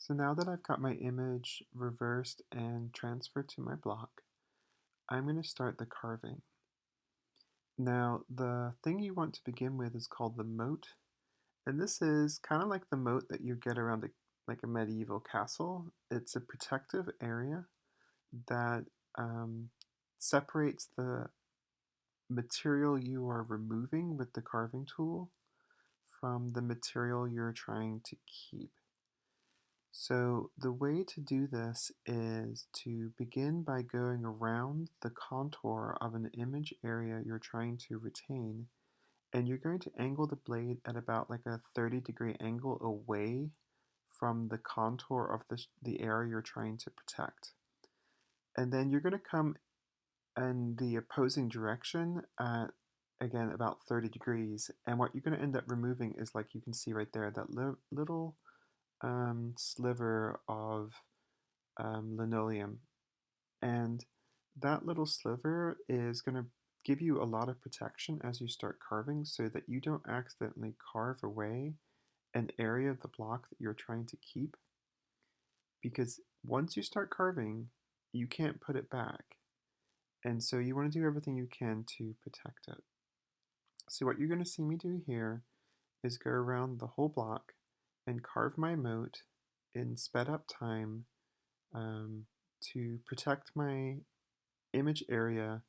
So now that I've got my image reversed and transferred to my block, I'm going to start the carving. Now, the thing you want to begin with is called the moat, and this is kind of like the moat that you get around like a medieval castle. It's a protective area that um, separates the material you are removing with the carving tool from the material you're trying to keep. So the way to do this is to begin by going around the contour of an image area you're trying to retain, and you're going to angle the blade at about like a 30-degree angle away from the contour of the area you're trying to protect. And then you're going to come in the opposing direction at, again, about 30 degrees. And what you're going to end up removing is, like you can see right there, that little sliver of linoleum. And that little sliver is going to give you a lot of protection as you start carving so that you don't accidentally carve away an area of the block that you're trying to keep. Because once you start carving, you can't put it back. And so you want to do everything you can to protect it. So what you're going to see me do here is go around the whole block and carve my moat in sped up time um, to protect my image area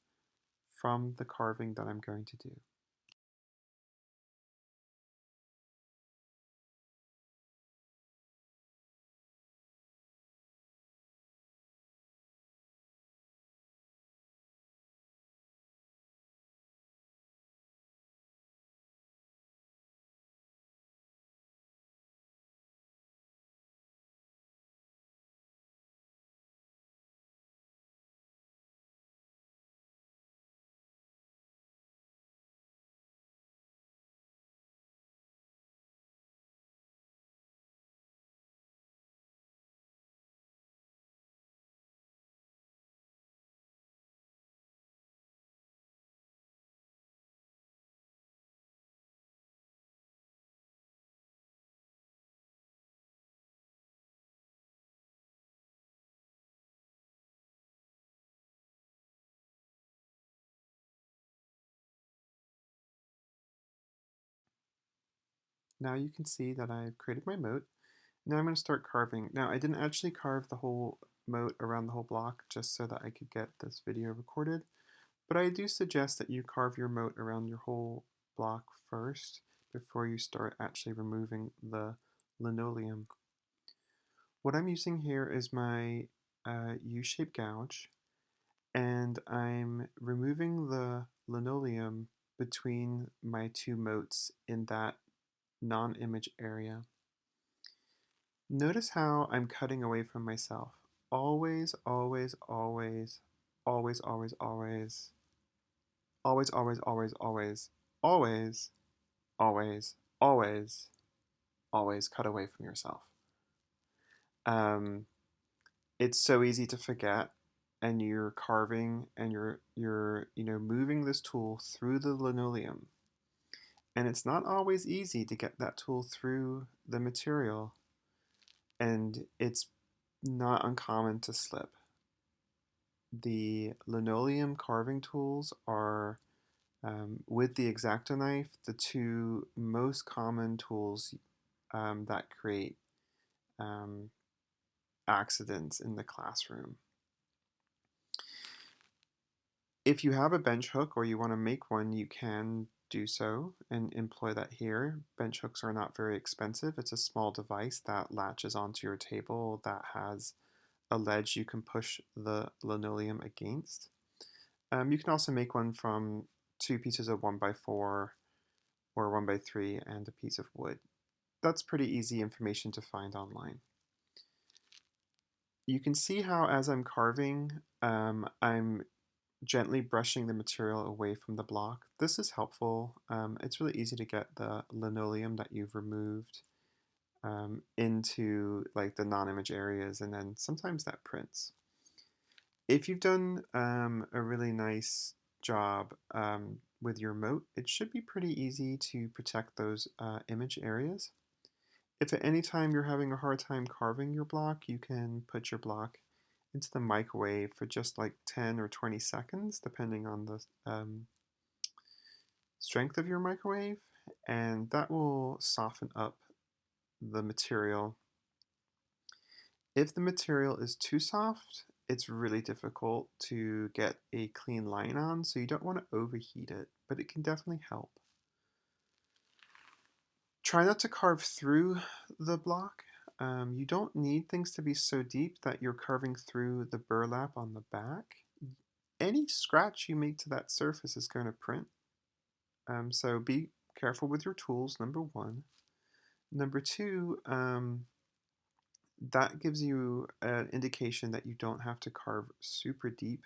from the carving that I'm going to do. Now you can see that I've created my moat. Now I'm going to start carving. Now I didn't actually carve the whole moat around the whole block just so that I could get this video recorded, but I do suggest that you carve your moat around your whole block first before you start actually removing the linoleum. What I'm using here is my U-shaped gouge, and I'm removing the linoleum between my two moats in that non-image area. Notice how I'm cutting away from myself. Always, always, always, always, always, always, always, always, always, always, always, always, always, always cut away from yourself. Um, it's so easy to forget, and you're carving and you're moving this tool through the linoleum, and it's not always easy to get that tool through the material, and it's not uncommon to slip. The linoleum carving tools are, with the X-Acto knife, the two most common tools that create um, accidents in the classroom. If you have a bench hook or you want to make one, you can do so and employ that here. Bench hooks are not very expensive. It's a small device that latches onto your table that has a ledge you can push the linoleum against. You can also make one from two pieces of 1x4 or 1x3 and a piece of wood. That's pretty easy information to find online. You can see how as I'm carving, I'm gently brushing the material away from the block. This is helpful. It's really easy to get the linoleum that you've removed into like the non-image areas, and then sometimes that prints. If you've done a really nice job with your moat, it should be pretty easy to protect those image areas. If at any time you're having a hard time carving your block, you can put your block into the microwave for just like 10 or 20 seconds, depending on the strength of your microwave, and that will soften up the material. If the material is too soft, it's really difficult to get a clean line on, so you don't want to overheat it, but it can definitely help. Try not to carve through the block. You don't need things to be so deep that you're carving through the burlap on the back. Any scratch you make to that surface is going to print. So be careful with your tools, number one. Number two, that gives you an indication that you don't have to carve super deep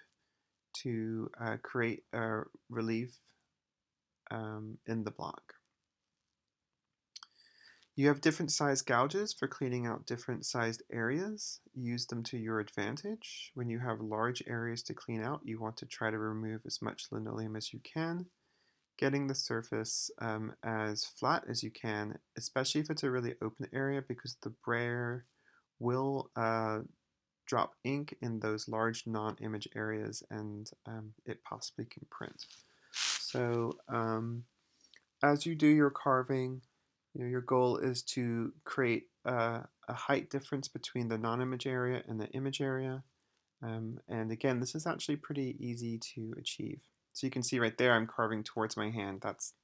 to create a relief in the block. You have different size gouges for cleaning out different sized areas. Use them to your advantage. When you have large areas to clean out, you want to try to remove as much linoleum as you can, getting the surface as flat as you can, especially if it's a really open area, because the brayer will drop ink in those large non-image areas, and it possibly can print. So as you do your carving, your goal is to create a height difference between the non-image area and the image area. And again, this is actually pretty easy to achieve. So you can see right there, I'm carving towards my hand. That's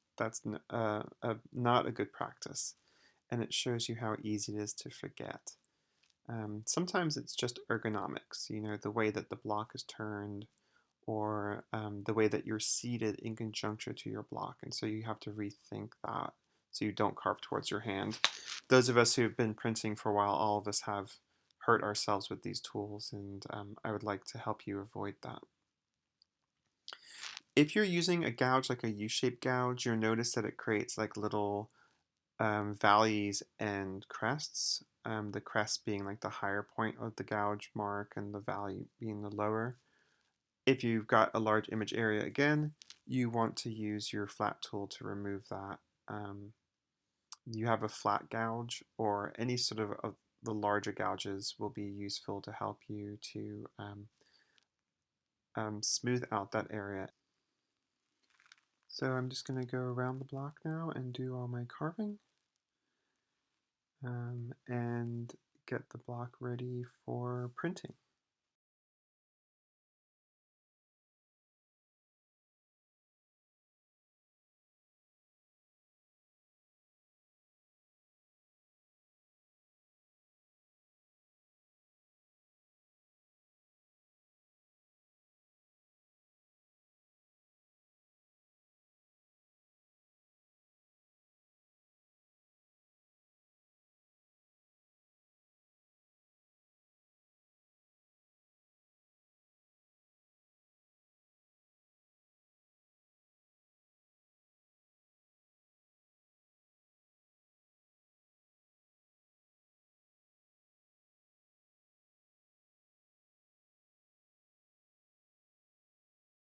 not a good practice, and it shows you how easy it is to forget. Sometimes it's just ergonomics, the way that the block is turned, or the way that you're seated in conjunction to your block. And so you have to rethink that so you don't carve towards your hand. Those of us who have been printing for a while, all of us have hurt ourselves with these tools, and I would like to help you avoid that. If you're using a gouge like a U-shaped gouge, you'll notice that it creates like little valleys and crests, the crest being like the higher point of the gouge mark and the valley being the lower. If you've got a large image area again, you want to use your flat tool to remove that. You have a flat gouge or any sort of the larger gouges will be useful to help you to smooth out that area. So I'm just going to go around the block now and do all my carving and get the block ready for printing.